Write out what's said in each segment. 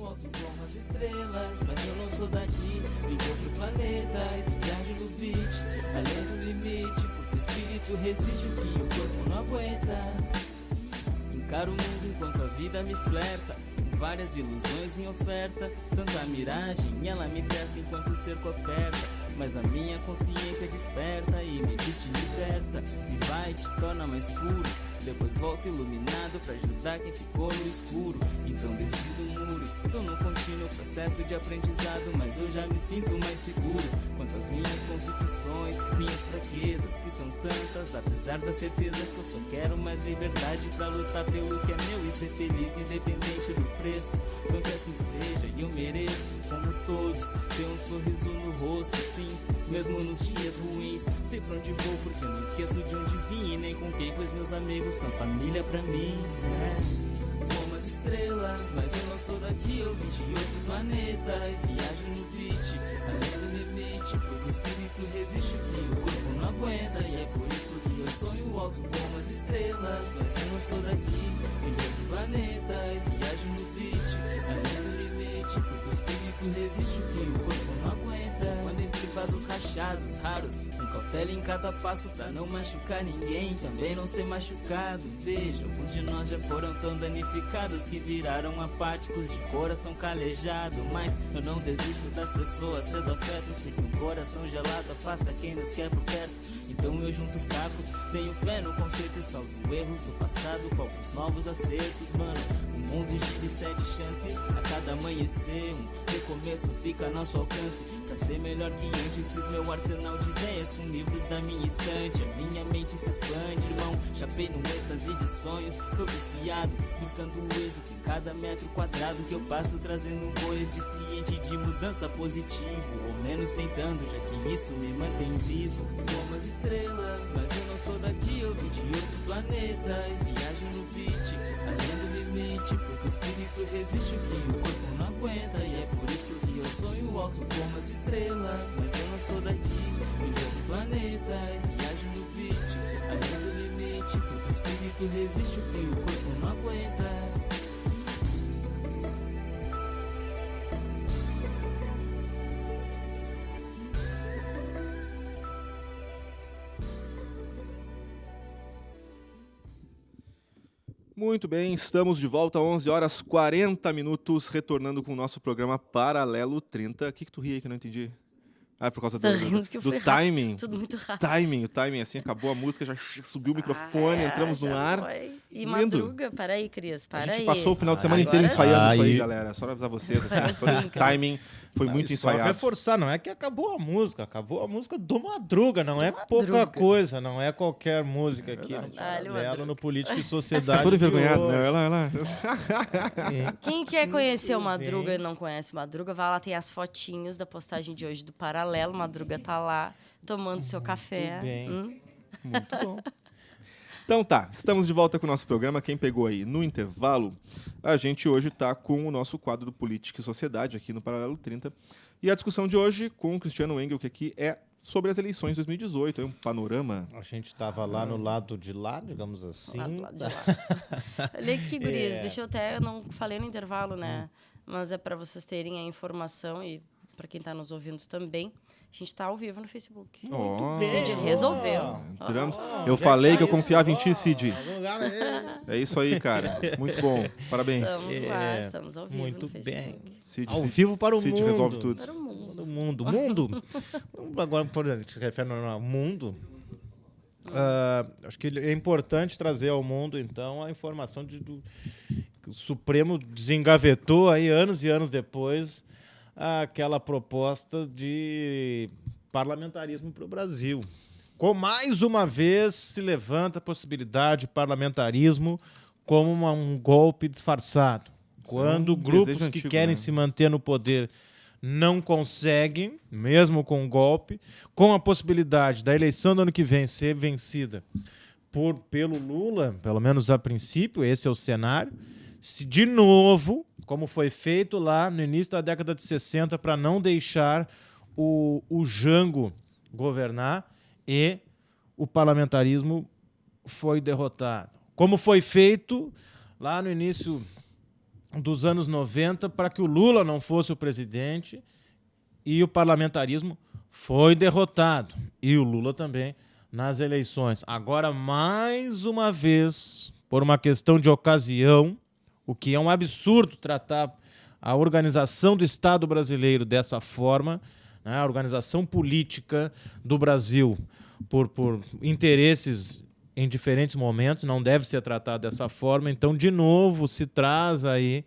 alto como as estrelas, mas eu não sou daqui. Vim de outro planeta e viajo no beat, além do limite, porque o espírito resiste o que o corpo não aguenta. Encaro o mundo enquanto a vida me flerta, com várias ilusões em oferta. Tanta miragem, ela me testa enquanto o cerco aperta, mas a minha consciência desperta e me diz te liberta, e vai te torna mais puro. Depois volta iluminado pra ajudar quem ficou no escuro. Então desci do muro, tô num contínuo processo de aprendizado, mas eu já me sinto mais seguro quanto às minhas convicções, minhas fraquezas, que são tantas, apesar da certeza que eu só quero mais liberdade pra lutar pelo que é meu e ser feliz independente do preço. Então que assim seja e eu mereço, como todos, ter um sorriso no rosto, sim, mesmo nos dias ruins. Sei pra onde vou porque eu não esqueço de onde vim e nem com quem, pois meus amigos são família pra mim, né? Como as estrelas, mas eu não sou daqui, eu vim de outro planeta e viajo no beat, além do limite, porque o espírito resiste o que o corpo não aguenta, e é por isso que eu sonho alto como as estrelas, mas eu não sou daqui, vim de outro planeta e viajo no beat, além do limite, porque o espírito resiste o que o corpo não aguenta. Quando entre vasos rachados, raros, com cautela em cada passo pra não machucar ninguém, também não ser machucado. Veja, alguns de nós já foram tão danificados que viraram apáticos de coração calejado, mas eu não desisto das pessoas, cedo afeto, sei que um coração gelado afasta quem nos quer por perto. Então eu junto os cacos, tenho fé no conceito e salvo erros do passado com alguns novos acertos, mano. O mundo gira e cede chances a cada amanhecer, um recomeço fica a nosso alcance. Pra ser melhor que antes, fiz meu arsenal de ideias com livros da minha estante. A minha mente se expande, irmão, chapei num êxtase de sonhos. Tô viciado, buscando o êxito em cada metro quadrado que eu passo, trazendo um coeficiente de mudança positivo, ou menos tentando, já que isso me mantém vivo. Como as estrelas, mas eu não sou daqui, eu vim de outro planeta e viajo no beat, além do limite, porque o espírito resiste o que o corpo não aguenta, e é por isso que eu sonho alto como as estrelas, mas eu não sou daqui, vim de outro planeta e viajo no beat, além do limite, porque o espírito resiste o que o corpo não aguenta. Muito bem, estamos de volta, 11 horas 40 minutos, retornando com o nosso programa Paralelo 30. O que tu ri aí que eu não entendi? Ah, é por causa Tá rindo que do foi timing. rápido, tudo muito rápido. O timing, assim, acabou a música, já subiu o microfone, entramos no já ar. foi. E Lindo. Madruga, para aí, Cris, para aí. A gente passou o final de semana Agora inteiro ensaiando isso aí, sim. galera. Só pra avisar vocês, assim, Agora todo esse sim, cara. timing foi muito E só ensaiado. reforçar, não é que acabou a música do Madruga, não é pouca Madruga. coisa, não é qualquer música aqui no Dale, Paralelo, Madruga. no Política e Sociedade. Tá todo de envergonhado, hoje. né? Ela. Quem quer conhecer o Muito Madruga bem. e não conhece o Madruga, vai lá, tem as fotinhos da postagem de hoje do Paralelo. O Madruga tá lá, tomando seu café. bem. Muito bom. Então tá, estamos de volta com o nosso programa. Quem pegou aí no intervalo, a gente hoje tá com o nosso quadro do Política e Sociedade aqui no Paralelo 30. E a discussão de hoje com o Cristiano Engel, que aqui é sobre as eleições de 2018, é um panorama. A gente estava lá no lado de lá, digamos assim. Lá do lado de lá. Olha aqui, guris, deixa eu até, não falei no intervalo, né? Mas é para vocês terem a informação e para quem está nos ouvindo também, a gente está ao vivo no Facebook. Ó, Cid resolveu. entramos. Ah, Eu onde falei é que eu tá confiava em isso? ti, Cid. Algum lugar aí. É isso aí, cara. Muito bom. Parabéns. Estamos lá, estamos ao vivo Muito no Facebook. bem. Cid, Ao vivo para o Cid mundo. resolve tudo. Para o mundo. Do mundo. Agora, por exemplo, se refere ao mundo. Acho que é importante trazer ao mundo, então, a informação que o Supremo desengavetou aí anos e anos depois aquela proposta de parlamentarismo para o Brasil. Mais uma vez se levanta a possibilidade de parlamentarismo como um golpe disfarçado. Quando grupos desejo que antigo, querem né? se manter no poder não conseguem, mesmo com um golpe, com a possibilidade da eleição do ano que vem ser vencida pelo Lula, pelo menos a princípio, esse é o cenário, se de novo, como foi feito lá no início da década de 60, para não deixar o Jango governar, e o parlamentarismo foi derrotado. Como foi feito lá no início dos anos 90 para que o Lula não fosse o presidente e o parlamentarismo foi derrotado. E o Lula também nas eleições. Agora, mais uma vez, por uma questão de ocasião, o que é um absurdo tratar a organização do Estado brasileiro dessa forma, né, a organização política do Brasil por interesses em diferentes momentos, não deve ser tratado dessa forma. Então, de novo, se traz aí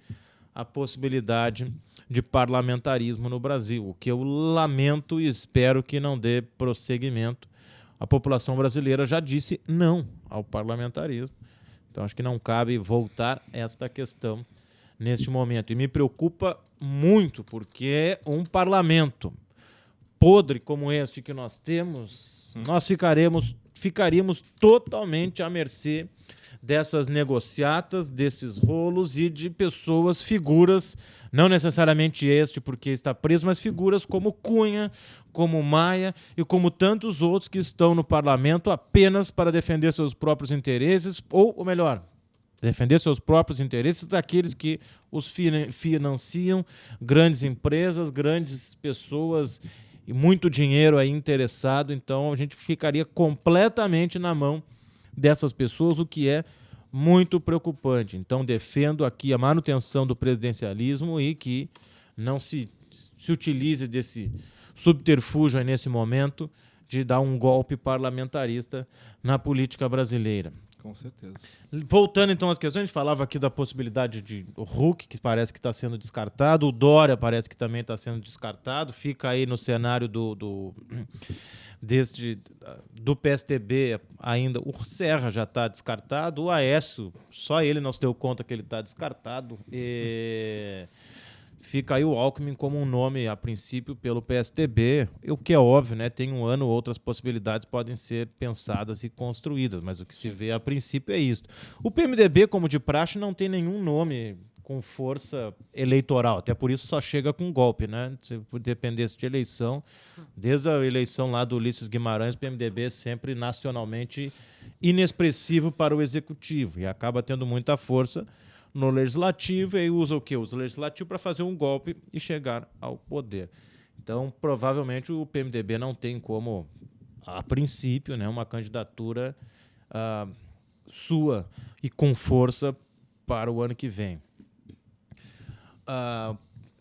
a possibilidade de parlamentarismo no Brasil, o que eu lamento e espero que não dê prosseguimento. A população brasileira já disse não ao parlamentarismo. Então, acho que não cabe voltar a esta questão neste momento. E me preocupa muito, porque um parlamento podre como este que nós temos, nós ficaríamos totalmente à mercê dessas negociatas, desses rolos e de pessoas, figuras, não necessariamente este porque está preso, mas figuras como Cunha, como Maia e como tantos outros que estão no parlamento apenas para defender seus próprios interesses, ou melhor, defender seus próprios interesses daqueles que os financiam, grandes empresas, grandes pessoas e muito dinheiro aí interessado. Então a gente ficaria completamente na mão dessas pessoas, o que é muito preocupante. Então defendo aqui a manutenção do presidencialismo e que não se utilize desse subterfúgio aí nesse momento de dar um golpe parlamentarista na política brasileira. Com certeza. Voltando então às questões, a gente falava aqui da possibilidade de o Huck, que parece que está sendo descartado, o Dória parece que também está sendo descartado, fica aí no cenário do PSDB ainda, o Serra já está descartado, o Aécio, só ele não se deu conta que ele está descartado, e fica aí o Alckmin como um nome, a princípio, pelo PSDB, o que é óbvio, né? Tem um ano, outras possibilidades podem ser pensadas e construídas, mas o que se vê a princípio é isso. O PMDB, como de praxe, não tem nenhum nome com força eleitoral, até por isso só chega com golpe, né? Se dependesse de eleição, desde a eleição lá do Ulisses Guimarães, o PMDB é sempre nacionalmente inexpressivo para o executivo e acaba tendo muita força no legislativo, e aí usa o quê? Usa o legislativo para fazer um golpe e chegar ao poder. Então, provavelmente, o PMDB não tem como, a princípio, né, uma candidatura sua e com força para o ano que vem.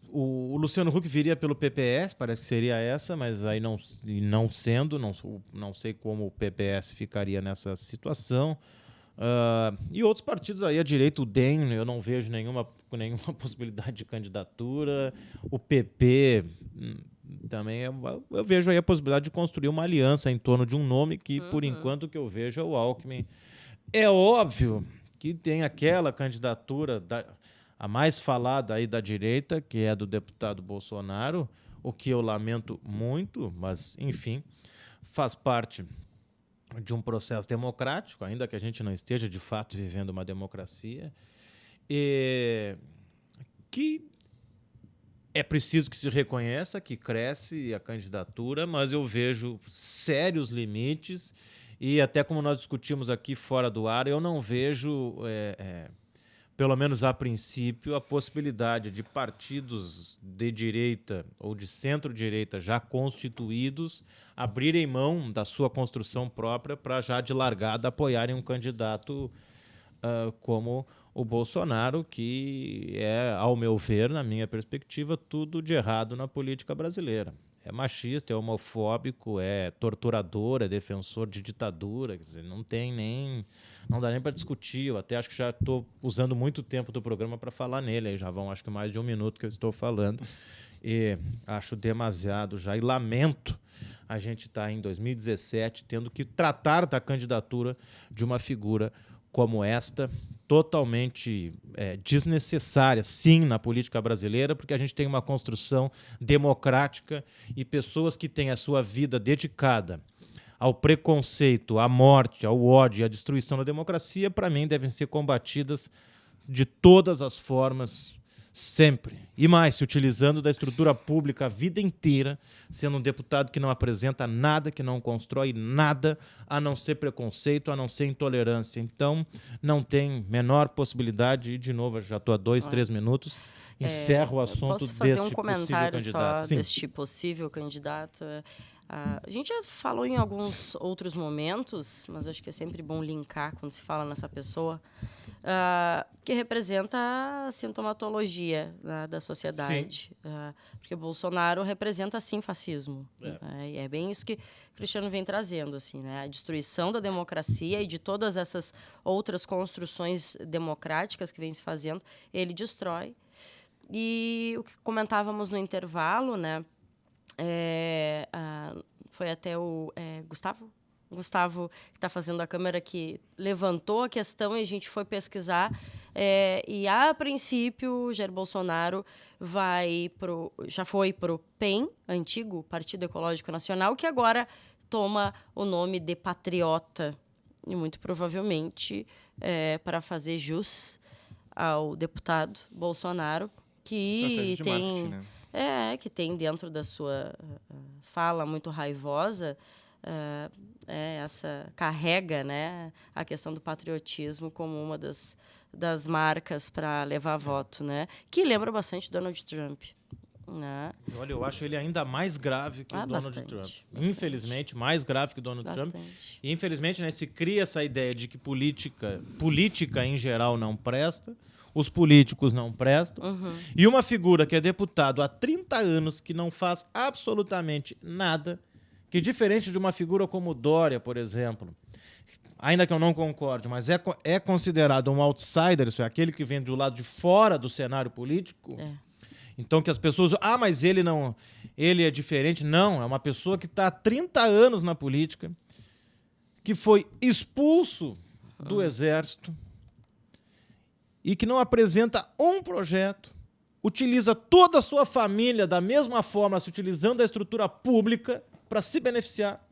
O Luciano Huck viria pelo PPS, parece que seria essa, mas aí não sendo, não sei como o PPS ficaria nessa situação. E outros partidos aí à direita, o DEM, eu não vejo nenhuma possibilidade de candidatura. O PP também, eu vejo aí a possibilidade de construir uma aliança em torno de um nome que, por enquanto, o que eu vejo é o Alckmin. É óbvio que tem aquela candidatura, a mais falada aí da direita, que é do deputado Bolsonaro, o que eu lamento muito, mas, enfim, faz parte de um processo democrático, ainda que a gente não esteja, de fato, vivendo uma democracia, que é preciso que se reconheça que cresce a candidatura, mas eu vejo sérios limites e, até como nós discutimos aqui fora do ar, eu não vejo, pelo menos a princípio, a possibilidade de partidos de direita ou de centro-direita já constituídos abrirem mão da sua construção própria para já de largada apoiarem um candidato como o Bolsonaro, que é, ao meu ver, na minha perspectiva, tudo de errado na política brasileira. É machista, é homofóbico, é torturador, é defensor de ditadura, quer dizer, não dá nem para discutir. Eu até acho que já estou usando muito tempo do programa para falar nele, aí já vão acho que mais de 1 minuto que eu estou falando, e acho demasiado já, e lamento a gente estar em 2017 tendo que tratar da candidatura de uma figura como esta, totalmente desnecessária, sim, na política brasileira, porque a gente tem uma construção democrática e pessoas que têm a sua vida dedicada ao preconceito, à morte, ao ódio e à destruição da democracia, para mim, devem ser combatidas de todas as formas, sempre. E mais, se utilizando da estrutura pública a vida inteira, sendo um deputado que não apresenta nada, que não constrói nada, a não ser preconceito, a não ser intolerância. Então, não tem menor possibilidade, e de novo, já estou há 2-3 minutos, encerro o assunto posso fazer deste um comentário possível candidato. só Sim. deste possível candidato? A gente já falou em alguns outros momentos, mas acho que é sempre bom linkar quando se fala nessa pessoa, que representa a sintomatologia, né, da sociedade. Porque Bolsonaro representa, sim, fascismo. E é bem isso que Cristiano vem trazendo, assim, né? A destruição da democracia e de todas essas outras construções democráticas que vem se fazendo, ele destrói. E o que comentávamos no intervalo, né? Foi até o Gustavo, que está fazendo a câmera, que levantou a questão e a gente foi pesquisar. E, a princípio, Jair Bolsonaro já foi para o PEN, antigo Partido Ecológico Nacional, que agora toma o nome de Patriota. E, muito provavelmente, para fazer jus ao deputado Bolsonaro, que Estratégia de tem... marketing, né? que tem dentro da sua fala muito raivosa, carrega, né, a questão do patriotismo como uma das marcas para levar voto, né, que lembra bastante Donald Trump. Né? Olha, eu acho ele ainda mais grave que o Donald Bastante, Trump. bastante. Infelizmente, mais grave que o Donald Trump. Bastante. E, infelizmente, né, se cria essa ideia de que política em geral não presta, os políticos não prestam, e uma figura que é deputado há 30 anos, que não faz absolutamente nada, que diferente de uma figura como Dória, por exemplo, ainda que eu não concorde, mas é considerado um outsider, isso é, aquele que vem do lado de fora do cenário político. Então que as pessoas... mas ele é diferente. Não, é uma pessoa que está há 30 anos na política, que foi expulso do Exército e que não apresenta um projeto, utiliza toda a sua família da mesma forma, se utilizando da estrutura pública para se beneficiar.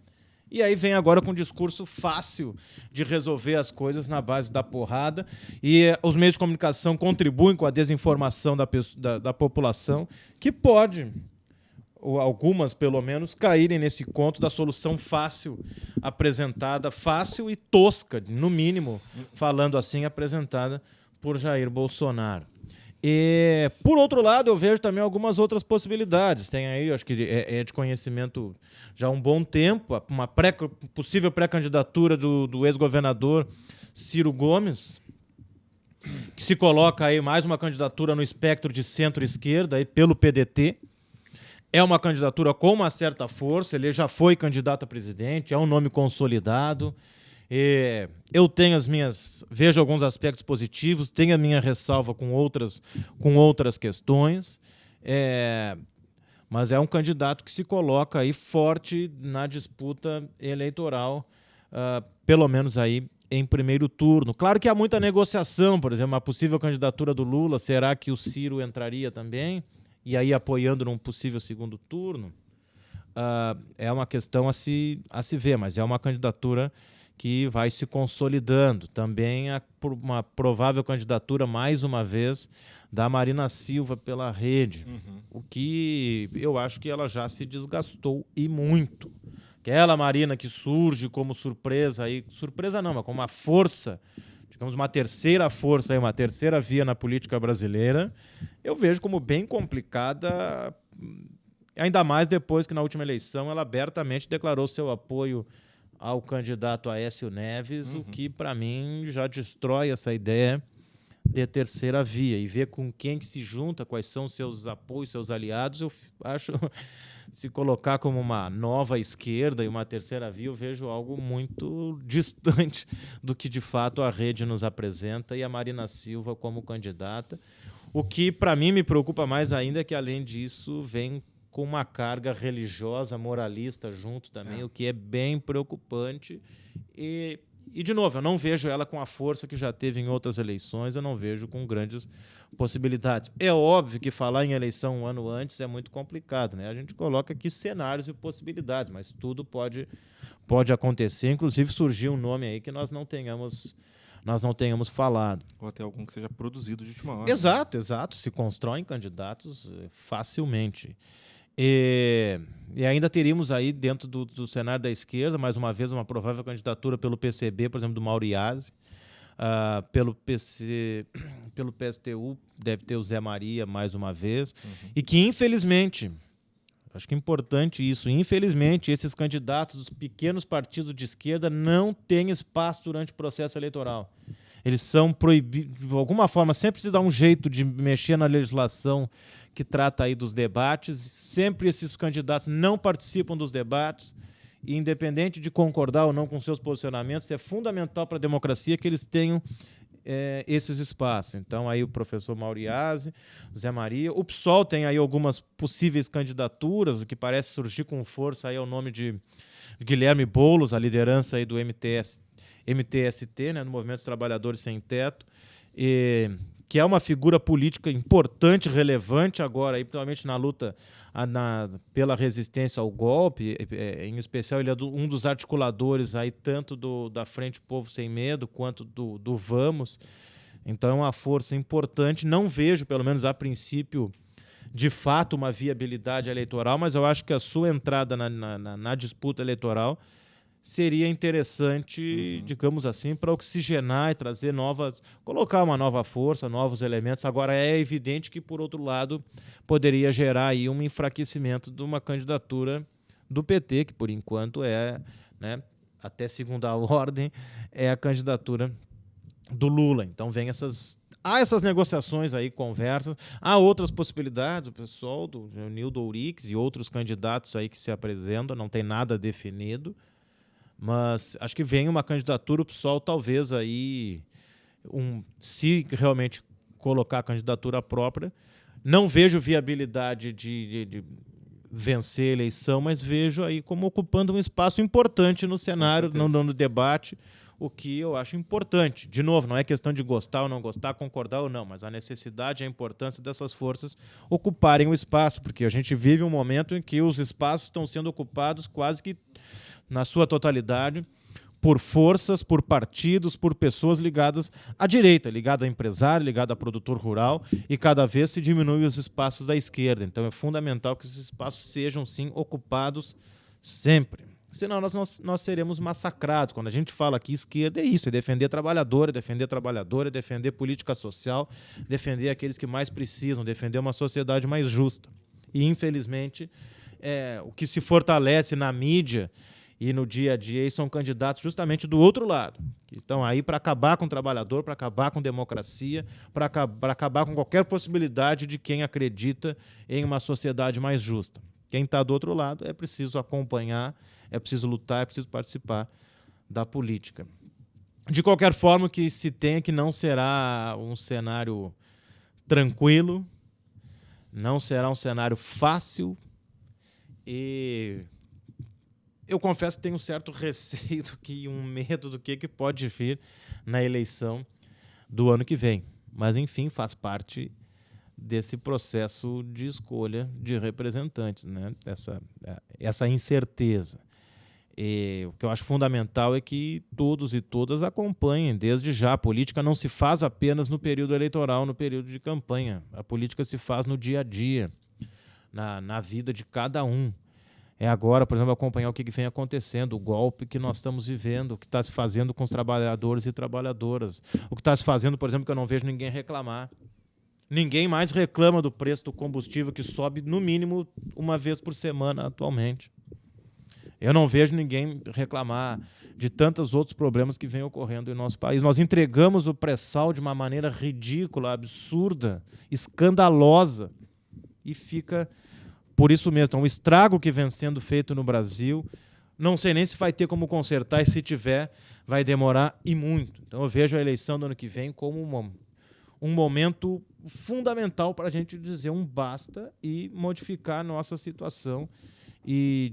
E aí vem agora com um discurso fácil de resolver as coisas na base da porrada. E os meios de comunicação contribuem com a desinformação da população, que pode, ou algumas pelo menos, caírem nesse conto da solução fácil apresentada, fácil e tosca, no mínimo, falando assim, apresentada por Jair Bolsonaro. E, por outro lado, eu vejo também algumas outras possibilidades. Tem aí, acho que é de conhecimento já há um bom tempo, uma possível pré-candidatura do ex-governador Ciro Gomes, que se coloca aí mais uma candidatura no espectro de centro-esquerda aí pelo PDT. É uma candidatura com uma certa força, ele já foi candidato a presidente, é um nome consolidado. Eu tenho vejo alguns aspectos positivos, tenho a minha ressalva com outras questões, mas é um candidato que se coloca aí forte na disputa eleitoral, pelo menos aí em primeiro turno. Claro que há muita negociação, por exemplo, a possível candidatura do Lula, será que o Ciro entraria também? E aí apoiando num possível segundo turno? É uma questão a se ver, mas é uma candidatura que vai se consolidando. Também uma provável candidatura, mais uma vez, da Marina Silva pela Rede, o que eu acho que ela já se desgastou e muito. Aquela Marina que surge como surpresa, surpresa não, mas como uma força, digamos, uma terceira força, uma terceira via na política brasileira, eu vejo como bem complicada, ainda mais depois que na última eleição ela abertamente declarou seu apoio ao candidato Aécio Neves, o que, para mim, já destrói essa ideia de terceira via. E ver com quem que se junta, quais são seus apoios, seus aliados, eu acho, se colocar como uma nova esquerda e uma terceira via, eu vejo algo muito distante do que, de fato, a Rede nos apresenta e a Marina Silva como candidata. O que, para mim, me preocupa mais ainda é que, além disso, vem com uma carga religiosa, moralista junto também, o que é bem preocupante. E, de novo, eu não vejo ela com a força que já teve em outras eleições, eu não vejo com grandes possibilidades. É óbvio que falar em eleição um ano antes é muito complicado, né? A gente coloca aqui cenários e possibilidades, mas tudo pode acontecer. Inclusive, surgiu um nome aí que nós não tenhamos nós não tenhamos falado. Ou até algum que seja produzido de última hora. Exato. Se constroem candidatos facilmente. E ainda teríamos aí, dentro do cenário da esquerda, mais uma vez, uma provável candidatura pelo PCB, por exemplo, do Mauro Iazzi. Pelo PSTU, deve ter o Zé Maria, mais uma vez. E que, infelizmente, acho que é importante isso, infelizmente, esses candidatos dos pequenos partidos de esquerda não têm espaço durante o processo eleitoral. Eles são proibidos, de alguma forma, sempre se dá um jeito de mexer na legislação que trata aí dos debates, sempre esses candidatos não participam dos debates, e independente de concordar ou não com seus posicionamentos, é fundamental para a democracia que eles tenham esses espaços. Então, aí o professor Mauro Iazzi, Zé Maria, o PSOL tem aí algumas possíveis candidaturas, o que parece surgir com força aí é o nome de Guilherme Boulos, a liderança aí do MTST, né, no Movimento dos Trabalhadores Sem Teto, que é uma figura política importante, relevante agora, aí, principalmente na luta pela resistência ao golpe. Em especial, ele é um dos articuladores aí, tanto da Frente Povo Sem Medo quanto do Vamos. Então é uma força importante. Não vejo, pelo menos a princípio, de fato, uma viabilidade eleitoral, mas eu acho que a sua entrada na disputa eleitoral seria interessante, digamos assim, para oxigenar e trazer colocar uma nova força, novos elementos. Agora, é evidente que, por outro lado, poderia gerar aí um enfraquecimento de uma candidatura do PT, que, por enquanto, né, até segunda ordem, é a candidatura do Lula. Então, há essas negociações aí, conversas, há outras possibilidades, o pessoal do Nildo Ourix e outros candidatos aí que se apresentam, não tem nada definido. Mas acho que vem uma candidatura, o PSOL talvez aí, se realmente colocar a candidatura própria, não vejo viabilidade de vencer a eleição, mas vejo aí como ocupando um espaço importante no cenário, no debate, o que eu acho importante. De novo, não é questão de gostar ou não gostar, concordar ou não, mas a necessidade e a importância dessas forças ocuparem o espaço, porque a gente vive um momento em que os espaços estão sendo ocupados quase que na sua totalidade, por forças, por partidos, por pessoas ligadas à direita, ligada a empresário, ligada a produtor rural, e cada vez se diminui os espaços da esquerda. Então é fundamental que esses espaços sejam, sim, ocupados sempre. Senão nós seremos massacrados. Quando a gente fala aqui esquerda, é isso, é defender trabalhador, é defender trabalhadora, é defender política social, defender aqueles que mais precisam, defender uma sociedade mais justa. E, infelizmente, o que se fortalece na mídia e no dia a dia são candidatos justamente do outro lado, que estão aí para acabar com o trabalhador, para acabar com democracia, para acabar com qualquer possibilidade de quem acredita em uma sociedade mais justa. Quem está do outro lado é preciso acompanhar, é preciso lutar, é preciso participar da política. De qualquer forma, o que se tem é que não será um cenário tranquilo, não será um cenário fácil, e eu confesso que tenho um certo receio e um medo do que pode vir na eleição do ano que vem. Mas, enfim, faz parte desse processo de escolha de representantes, né? Essa incerteza. E o que eu acho fundamental é que todos e todas acompanhem, desde já. A política não se faz apenas no período eleitoral, no período de campanha. A política se faz no dia a dia, na vida de cada um. É agora, por exemplo, acompanhar o que vem acontecendo, o golpe que nós estamos vivendo, o que está se fazendo com os trabalhadores e trabalhadoras. O que está se fazendo, por exemplo, que eu não vejo ninguém reclamar. Ninguém mais reclama do preço do combustível, que sobe no mínimo uma vez por semana atualmente. Eu não vejo ninguém reclamar de tantos outros problemas que vêm ocorrendo em nosso país. Nós entregamos o pré-sal de uma maneira ridícula, absurda, escandalosa, e fica por isso mesmo. Então, o estrago que vem sendo feito no Brasil, não sei nem se vai ter como consertar, e se tiver, vai demorar e muito. Então, eu vejo a eleição do ano que vem como um momento fundamental para a gente dizer um basta e modificar a nossa situação e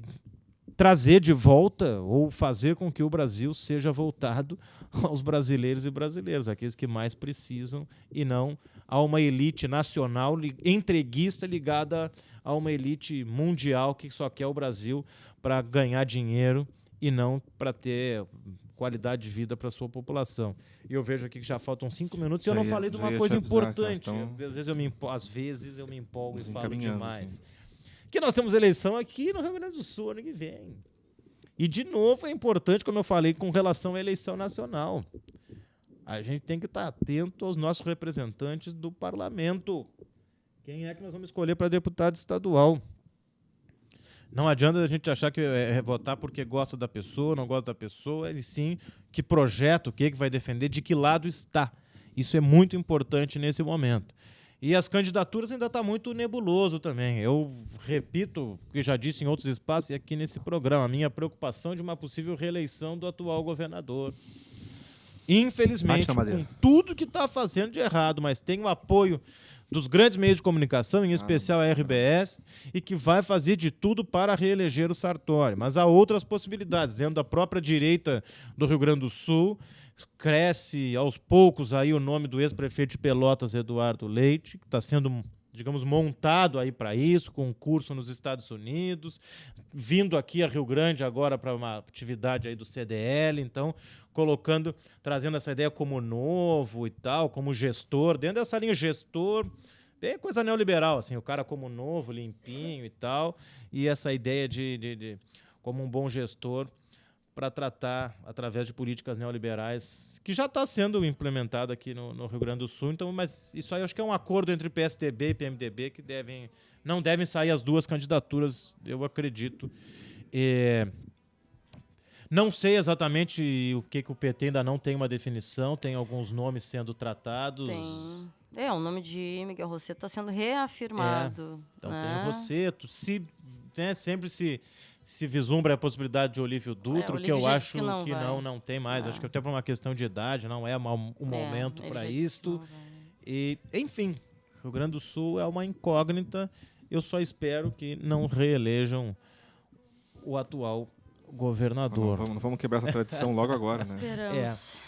trazer de volta ou fazer com que o Brasil seja voltado aos brasileiros e brasileiras, aqueles que mais precisam, e não a uma elite nacional entreguista ligada a uma elite mundial que só quer o Brasil para ganhar dinheiro e não para ter qualidade de vida para a sua população. E eu vejo aqui que já faltam 5 minutos e eu não falei de já uma ia coisa te avisar, importante. então, Às vezes eu me empolgo e nos falo encaminhando demais. Que nós temos eleição aqui no Rio Grande do Sul ano que vem. E, de novo, é importante, como eu falei, com relação à eleição nacional. A gente tem que estar atento aos nossos representantes do parlamento. Quem é que nós vamos escolher para deputado estadual? Não adianta a gente achar que é votar porque gosta da pessoa, não gosta da pessoa, e sim que projeto, o que vai defender, de que lado está. Isso é muito importante nesse momento. E as candidaturas ainda está muito nebuloso também. Eu repito o que já disse em outros espaços e aqui nesse programa, a minha preocupação de uma possível reeleição do atual governador. Infelizmente, com tudo que está fazendo de errado, mas tem o apoio dos grandes meios de comunicação, em especial a RBS, e que vai fazer de tudo para reeleger o Sartori. Mas há outras possibilidades. Dentro da própria direita do Rio Grande do Sul, cresce aos poucos aí o nome do ex-prefeito de Pelotas, Eduardo Leite, que está sendo, digamos, montado aí para isso, com um curso nos Estados Unidos, vindo aqui a Rio Grande agora para uma atividade aí do CDL, então trazendo essa ideia como novo e tal, como gestor, dentro dessa linha gestor, bem coisa neoliberal, assim, o cara como novo, limpinho e tal, e essa ideia de como um bom gestor para tratar através de políticas neoliberais, que já está sendo implementada aqui no Rio Grande do Sul. Então, mas isso aí eu acho que é um acordo entre PSDB e PMDB que não devem sair as duas candidaturas, eu acredito. Não sei exatamente o que o PT ainda não tem uma definição, tem alguns nomes sendo tratados. Tem. O nome de Miguel Rosseto está sendo reafirmado. Então né? tem o Rosseto, sempre se vislumbra a possibilidade de Olívio Dutra, que eu acho que não tem mais. Acho que até por uma questão de idade, não é o momento para isto. E, enfim, Rio Grande do Sul é uma incógnita. Eu só espero que não reelejam o atual governador. Não vamos quebrar essa tradição logo agora, né? Esperamos.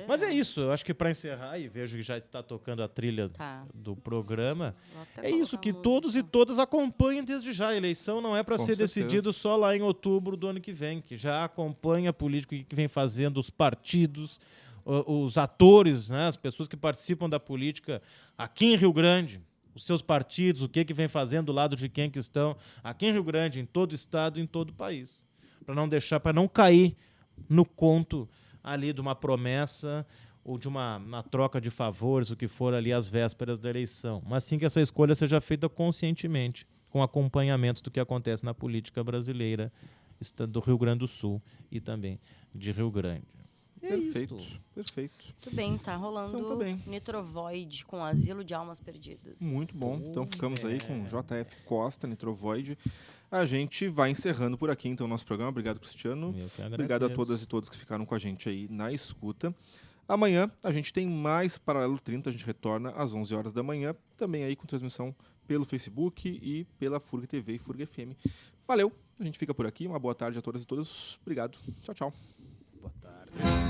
Mas é isso, eu acho que para encerrar, e vejo que já está tocando a trilha do programa, é isso, que todos e todas acompanhem desde já. A eleição não é para ser decidido só lá em outubro do ano que vem, que já acompanha a política que vem fazendo os partidos, os atores, né, as pessoas que participam da política aqui em Rio Grande, os seus partidos, o que vem fazendo do lado de quem que estão aqui em Rio Grande, em todo o estado, em todo o país. Para não cair no conto ali de uma promessa ou de uma troca de favores, o que for ali às vésperas da eleição. Mas sim que essa escolha seja feita conscientemente, com acompanhamento do que acontece na política brasileira do Rio Grande do Sul e também de Rio Grande. Perfeito. Muito bem, tá rolando então, tá bem. Nitrovoid com Asilo de Almas Perdidas. Muito bom. Então ficamos aí com JF Costa, Nitrovoid. A gente vai encerrando por aqui, então, o nosso programa. Obrigado, Cristiano. Obrigado a todas e todos que ficaram com a gente aí na escuta. Amanhã a gente tem mais Paralelo 30. A gente retorna às 11 horas da manhã. Também aí com transmissão pelo Facebook e pela FURG TV e FURG FM. Valeu. A gente fica por aqui. Uma boa tarde a todas e todos. Obrigado. Tchau, tchau. Boa tarde.